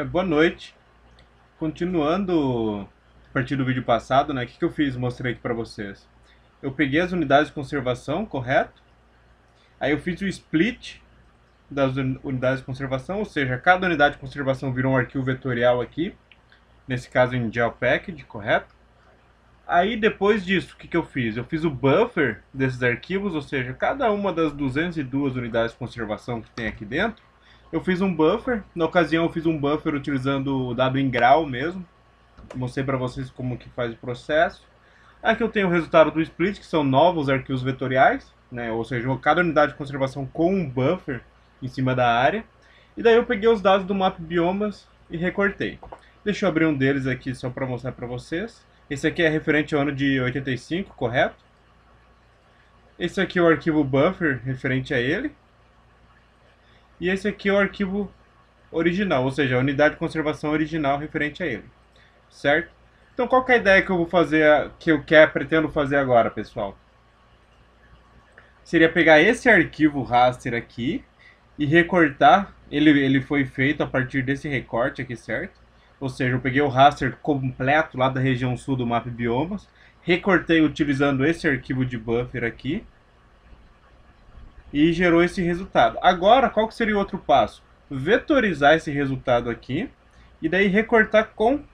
Boa noite. Continuando a partir do vídeo passado, né? O que eu fiz? Mostrei aqui para vocês. Eu peguei as unidades de conservação, correto? Aí eu fiz o split das unidades de conservação, ou seja, cada unidade de conservação virou um arquivo vetorial aqui, nesse caso em gel package, correto? Aí depois disso, o que eu fiz? Eu fiz o buffer desses arquivos, ou seja, cada uma das 202 unidades de conservação que tem aqui dentro, eu fiz um buffer. Na ocasião eu fiz um buffer utilizando o W em grau mesmo. Mostrei para vocês como que faz o processo. Aqui eu tenho o resultado do split, que são novos arquivos vetoriais, né? Ou seja, cada unidade de conservação com um buffer em cima da área. E daí eu peguei os dados do map biomas e recortei. Deixa eu abrir um deles aqui só para mostrar para vocês. Esse aqui é referente ao ano de 85, correto? Esse aqui é o arquivo buffer referente a ele. E esse aqui é o arquivo original, ou seja, a unidade de conservação original referente a ele. Certo? Então qual que é a ideia que eu vou fazer, que eu pretendo fazer agora, pessoal? Seria pegar esse arquivo raster aqui e recortar. Ele foi feito a partir desse recorte aqui, certo? Ou seja, eu peguei o raster completo lá da região sul do map biomas, recortei utilizando esse arquivo de buffer aqui e gerou esse resultado. Agora, qual que seria o outro passo? Vetorizar esse resultado aqui e daí recortar com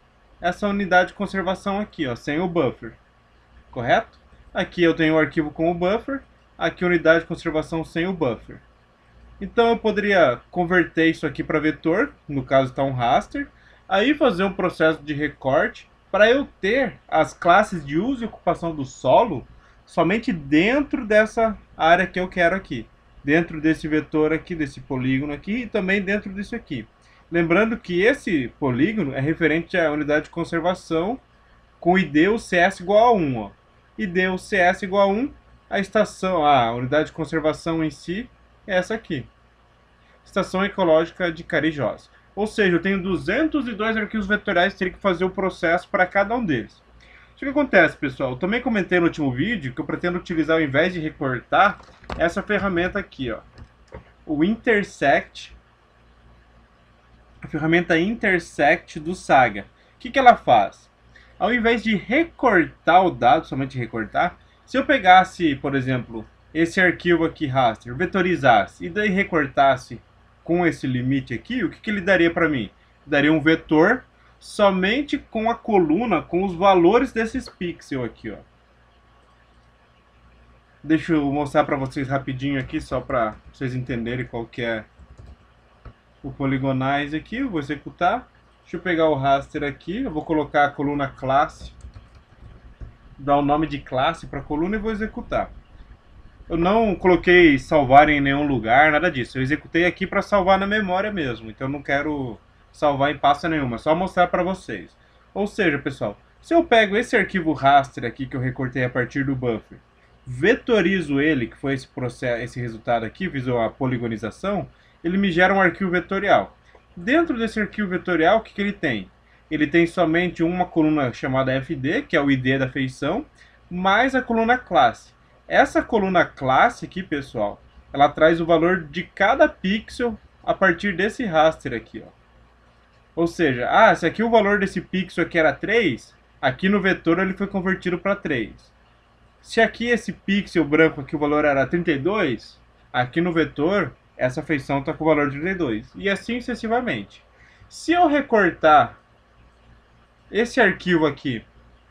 essa unidade de conservação aqui, ó, sem o buffer, correto? Aqui eu tenho o arquivo com o buffer, aqui a unidade de conservação sem o buffer. Então eu poderia converter isso aqui para vetor, no caso está um raster, aí fazer um processo de recorte para eu ter as classes de uso e ocupação do solo somente dentro dessa área que eu quero aqui, dentro desse vetor aqui, desse polígono aqui e também dentro disso aqui. Lembrando que esse polígono é referente à unidade de conservação com ID o CS igual a 1. Ó. ID o CS igual a 1, a estação, a unidade de conservação em si é essa aqui. Estação Ecológica de Carijós. Ou seja, eu tenho 202 arquivos vetoriais e teria que fazer o processo para cada um deles. O que acontece, pessoal? Eu também comentei no último vídeo que eu pretendo utilizar, ao invés de recortar, essa ferramenta aqui, ó, o Intersect, a ferramenta Intersect do Saga. O que ela faz? Ao invés de recortar o dado, somente recortar, se eu pegasse, por exemplo, esse arquivo aqui raster, vetorizasse e daí recortasse com esse limite aqui, o que ele daria para mim? Daria um vetor somente com a coluna, com os valores desses pixels aqui, ó. Deixa eu mostrar para vocês rapidinho aqui, só para vocês entenderem qual que é o Polygonize aqui. Eu vou executar. Deixa eu pegar o raster aqui, eu vou colocar a coluna classe, dar o nome de classe para a coluna e vou executar. Eu não coloquei salvar em nenhum lugar, nada disso. Eu executei aqui para salvar na memória mesmo. Então eu não quero salvar em pasta nenhuma, só mostrar para vocês. Ou seja, pessoal, se eu pego esse arquivo raster aqui que eu recortei a partir do buffer, vetorizo ele, que foi esse processo, esse resultado aqui, fiz a poligonização, ele me gera um arquivo vetorial. Dentro desse arquivo vetorial, o que ele tem? Ele tem somente uma coluna chamada fd, que é o id da feição, mais a coluna classe. Essa coluna classe aqui, pessoal, ela traz o valor de cada pixel a partir desse raster aqui, ó. Ou seja, se aqui o valor desse pixel aqui era 3, aqui no vetor ele foi convertido para 3. Se aqui esse pixel branco aqui o valor era 32, aqui no vetor essa feição está com o valor de 32. E assim sucessivamente. Se eu recortar esse arquivo aqui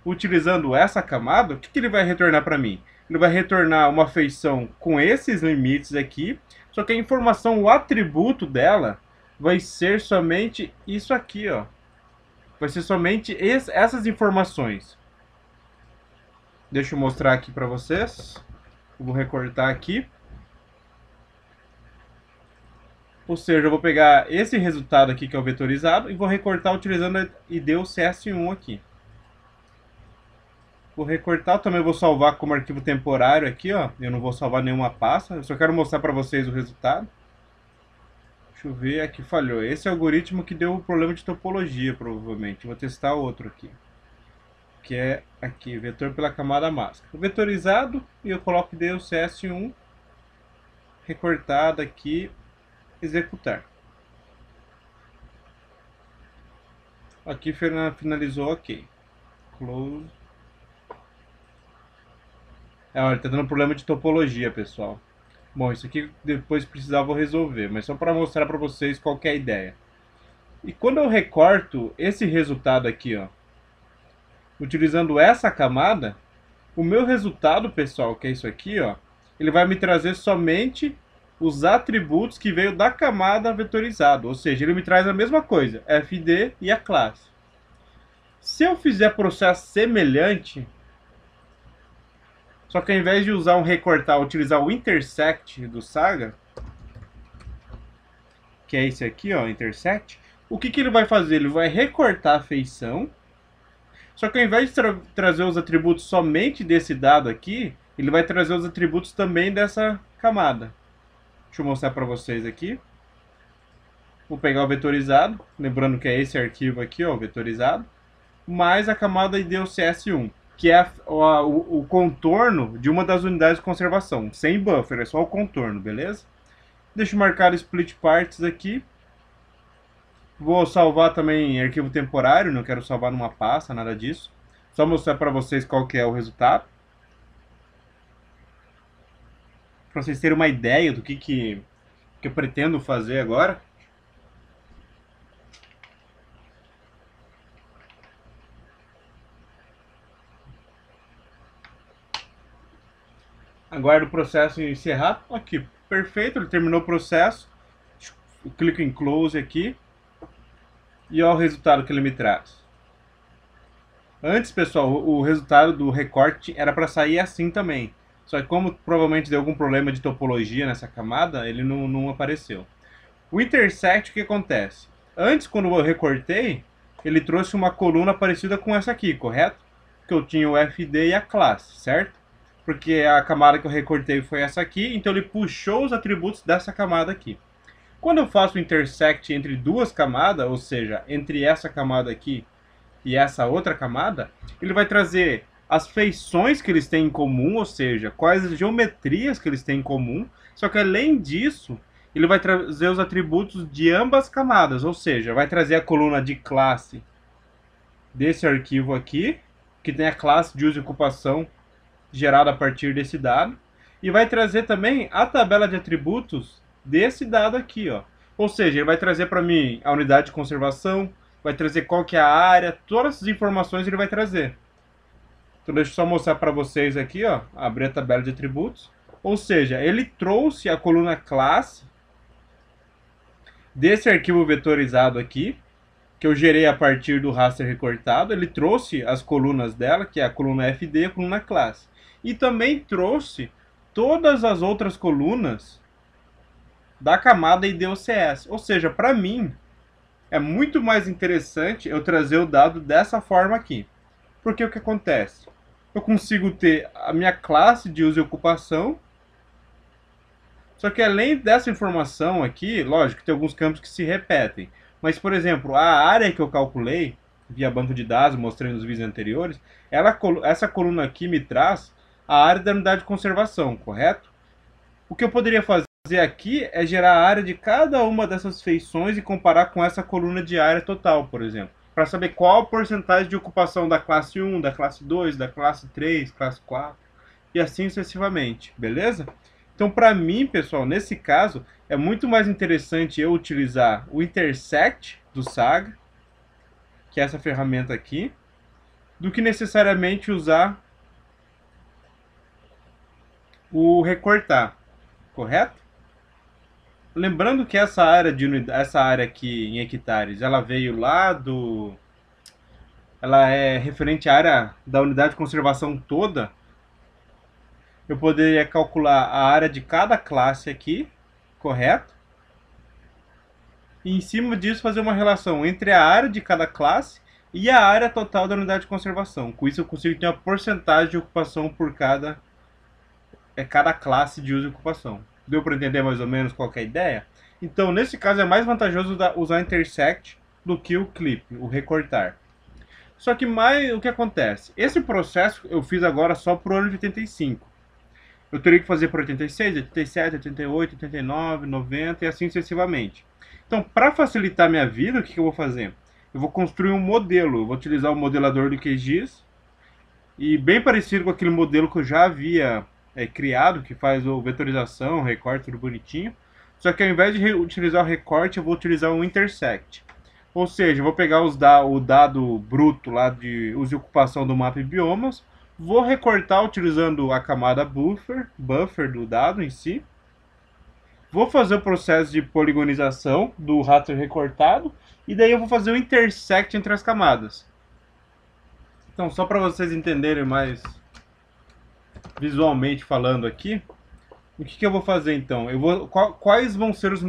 utilizando essa camada, o que ele vai retornar para mim? Ele vai retornar uma feição com esses limites aqui, só que a informação, o atributo dela, vai ser somente isso aqui, ó. Vai ser somente essas informações. Deixa eu mostrar aqui para vocês. Eu vou recortar aqui. Ou seja, eu vou pegar esse resultado aqui que é o vetorizado e vou recortar utilizando a ID CS1 aqui. Vou recortar, também vou salvar como arquivo temporário aqui, ó. Eu não vou salvar nenhuma pasta, eu só quero mostrar para vocês o resultado. Deixa eu ver, aqui falhou. Esse algoritmo que deu o problema de topologia, provavelmente. Vou testar outro aqui. Que é aqui, vetor pela camada máscara. O vetorizado, e eu coloco ID o CS1, recortado aqui, executar. Aqui finalizou, ok. Close. Olha, tá dando problema de topologia, pessoal. Bom, isso aqui depois precisava resolver, mas só para mostrar para vocês qual que é a ideia. E quando eu recorto esse resultado aqui, ó, utilizando essa camada, o meu resultado, pessoal, que é isso aqui, ó, ele vai me trazer somente os atributos que veio da camada vetorizada, ou seja, ele me traz a mesma coisa, fd e a classe. Se eu fizer processo semelhante, só que ao invés de usar um recortar, utilizar o intersect do Saga, que é esse aqui, ó, intersect, o que ele vai fazer? Ele vai recortar a feição, só que ao invés de trazer os atributos somente desse dado aqui, ele vai trazer os atributos também dessa camada. Deixa eu mostrar para vocês aqui. Vou pegar o vetorizado, lembrando que é esse arquivo aqui, ó, vetorizado, mais a camada IDOCS1, que é o contorno de uma das unidades de conservação, sem buffer, é só o contorno, beleza? Deixa eu marcar o split parts aqui. Vou salvar também em arquivo temporário, não quero salvar numa pasta, nada disso. Só mostrar para vocês qual que é o resultado. Para vocês terem uma ideia do que eu pretendo fazer agora. Aguardo o processo encerrar. Aqui, perfeito, ele terminou o processo. Eu clico em Close aqui. E olha o resultado que ele me traz. Antes, pessoal, o resultado do recorte era para sair assim também. Só que como provavelmente deu algum problema de topologia nessa camada, ele não apareceu. O intersect, o que acontece? Antes, quando eu recortei, ele trouxe uma coluna parecida com essa aqui, correto? Que eu tinha o FD e a classe, certo? Porque a camada que eu recortei foi essa aqui, então ele puxou os atributos dessa camada aqui. Quando eu faço o intersect entre duas camadas, ou seja, entre essa camada aqui e essa outra camada, ele vai trazer as feições que eles têm em comum, ou seja, quais as geometrias que eles têm em comum, só que além disso, ele vai trazer os atributos de ambas camadas, ou seja, vai trazer a coluna de classe desse arquivo aqui, que tem a classe de uso e ocupação gerada a partir desse dado, e vai trazer também a tabela de atributos desse dado aqui, ó. Ou seja, ele vai trazer para mim a unidade de conservação, vai trazer qual que é a área, todas essas informações ele vai trazer. Então deixa eu só mostrar para vocês aqui, ó, abrir a tabela de atributos. Ou seja, ele trouxe a coluna classe desse arquivo vetorizado aqui, que eu gerei a partir do raster recortado. Ele trouxe as colunas dela, que é a coluna FD e a coluna classe. E também trouxe todas as outras colunas da camada IDOCS. Ou seja, para mim, é muito mais interessante eu trazer o dado dessa forma aqui. Porque o que acontece? Eu consigo ter a minha classe de uso e ocupação, só que além dessa informação aqui, lógico que tem alguns campos que se repetem, mas, por exemplo, a área que eu calculei via banco de dados, mostrei nos vídeos anteriores, essa coluna aqui me traz a área da unidade de conservação, correto? O que eu poderia fazer aqui é gerar a área de cada uma dessas feições e comparar com essa coluna de área total, por exemplo, para saber qual a porcentagem de ocupação da classe 1, da classe 2, da classe 3, classe 4 e assim sucessivamente, beleza? Então, para mim, pessoal, nesse caso, é muito mais interessante eu utilizar o intersect do Saga, que é essa ferramenta aqui, do que necessariamente usar o recortar, correto? Lembrando que essa área aqui em hectares, ela veio lá ela é referente à área da unidade de conservação toda. Eu poderia calcular a área de cada classe aqui, correto? E em cima disso fazer uma relação entre a área de cada classe e a área total da unidade de conservação. Com isso eu consigo ter uma porcentagem de ocupação por cada classe de uso e ocupação. Deu para entender mais ou menos qual é a ideia? Então, nesse caso, é mais vantajoso usar intersect do que o clip, o recortar. Só que o que acontece? Esse processo eu fiz agora só para o ano de 85. Eu teria que fazer para 86, 87, 88, 89, 90 e assim sucessivamente. Então, para facilitar minha vida, o que eu vou fazer? eu vou construir um modelo. Eu vou utilizar o modelador do QGIS, e bem parecido com aquele modelo que eu já havia criado, que faz a vetorização, recorte, tudo bonitinho. Só que ao invés de utilizar o recorte, eu vou utilizar o intersect. Ou seja, eu vou pegar o dado bruto lá de uso e ocupação do mapa e biomas, vou recortar utilizando a camada buffer do dado em si. Vou fazer o processo de poligonização do raster recortado, e daí eu vou fazer o intersect entre as camadas. Então, só para vocês entenderem mais visualmente falando aqui, o que eu vou fazer então? Quais vão ser os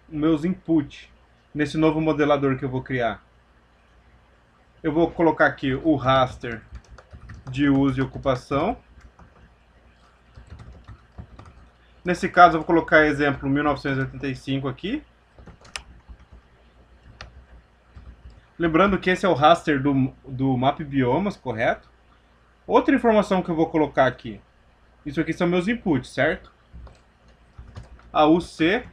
meus inputs nesse novo modelador que eu vou criar? Eu vou colocar aqui o raster de uso e ocupação. Nesse caso eu vou colocar exemplo 1985 aqui. Lembrando que esse é o raster do map biomas, correto? Outra informação que eu vou colocar aqui. Isso aqui são meus inputs, certo? A UC,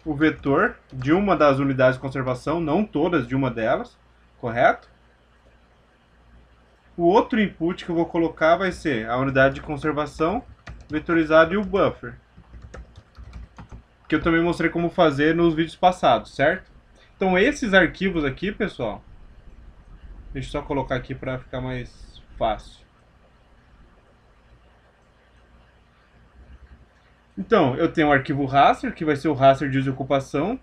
o vetor de uma das unidades de conservação, não todas, de uma delas, correto? O outro input que eu vou colocar vai ser a unidade de conservação vetorizada e o buffer, que eu também mostrei como fazer nos vídeos passados, certo? Então esses arquivos aqui, pessoal, deixa eu só colocar aqui para ficar mais fácil. Então, eu tenho o arquivo raster, que vai ser o raster de uso e ocupação.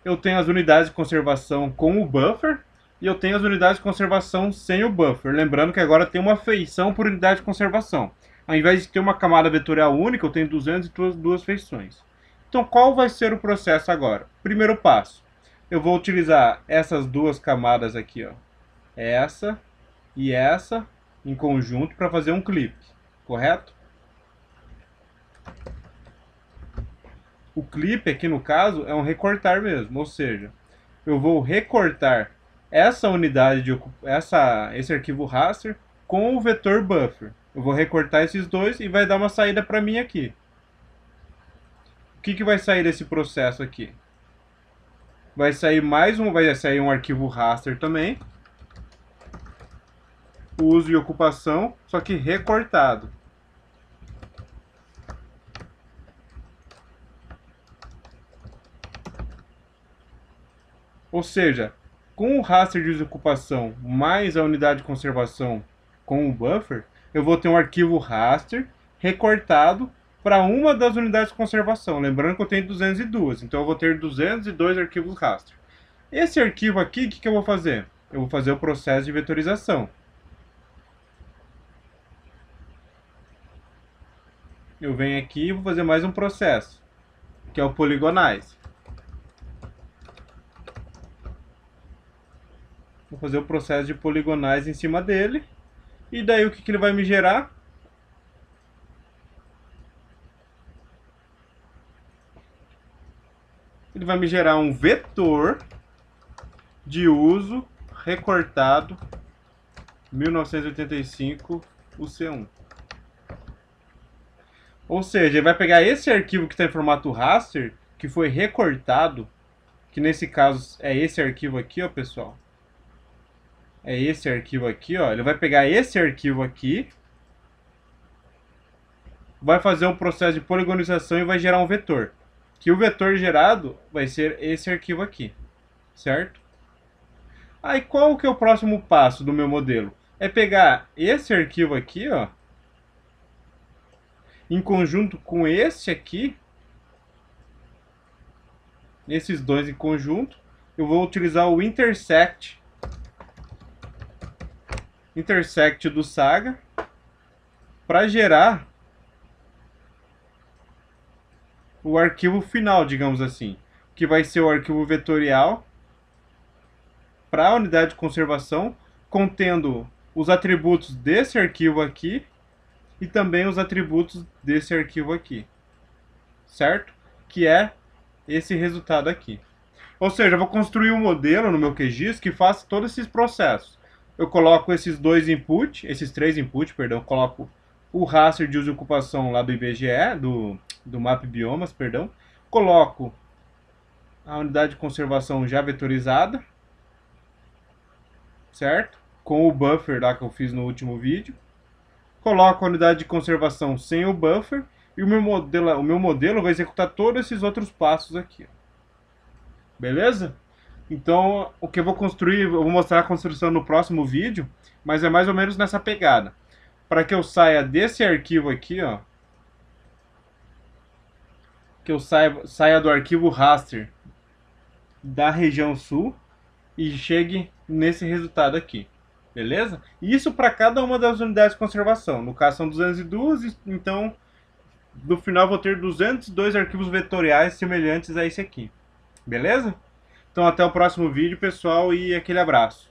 Eu tenho as unidades de conservação com o buffer. E eu tenho as unidades de conservação sem o buffer. Lembrando que agora tem uma feição por unidade de conservação. Ao invés de ter uma camada vetorial única, eu tenho 202 feições. Então, qual vai ser o processo agora? Primeiro passo. Eu vou utilizar essas duas camadas aqui, ó. Essa e essa em conjunto para fazer um clipe, correto? O clipe aqui no caso é um recortar mesmo, ou seja, eu vou recortar essa unidade esse arquivo raster com o vetor buffer. Eu vou recortar esses dois e vai dar uma saída para mim aqui. O que vai sair desse processo aqui? Vai sair um arquivo raster também. O uso e ocupação, só que recortado. Ou seja, com o raster de uso e ocupação mais a unidade de conservação com o buffer, eu vou ter um arquivo raster recortado para uma das unidades de conservação. Lembrando que eu tenho 202, então eu vou ter 202 arquivos raster. Esse arquivo aqui, o que eu vou fazer? Eu vou fazer o processo de vetorização. Eu venho aqui e vou fazer mais um processo, que é o polygonize. Vou fazer o processo de poligonais em cima dele. E daí o que ele vai me gerar? Ele vai me gerar um vetor de uso recortado 1985 UC1. Ou seja, ele vai pegar esse arquivo que está em formato raster, que foi recortado, que nesse caso é esse arquivo aqui, ó, pessoal. É esse arquivo aqui, ó. Ele vai pegar esse arquivo aqui, vai fazer um processo de poligonização e vai gerar um vetor. Que o vetor gerado vai ser esse arquivo aqui, certo? Aí qual que é o próximo passo do meu modelo? É pegar esse arquivo aqui, ó, em conjunto com esse aqui, esses dois em conjunto, eu vou utilizar o intersect do Saga para gerar o arquivo final, digamos assim, que vai ser o arquivo vetorial para a unidade de conservação, contendo os atributos desse arquivo aqui e também os atributos desse arquivo aqui, certo? Que é esse resultado aqui. Ou seja, eu vou construir um modelo no meu QGIS que faça todos esses processos. Eu coloco esses três inputs, perdão, coloco o raster de uso e ocupação lá do IBGE, do map biomas, perdão. Coloco a unidade de conservação já vetorizada. certo? Com o buffer lá que eu fiz no último vídeo. Coloco a unidade de conservação sem o buffer e o meu modelo vai executar todos esses outros passos aqui. Beleza? Então, o que eu vou construir, eu vou mostrar a construção no próximo vídeo, mas é mais ou menos nessa pegada. Para que eu saia desse arquivo aqui, ó, que eu saia do arquivo raster da região sul e chegue nesse resultado aqui. Beleza? Isso para cada uma das unidades de conservação. No caso são 202, então no final vou ter 202 arquivos vetoriais semelhantes a esse aqui. Beleza? Então até o próximo vídeo, pessoal, e aquele abraço.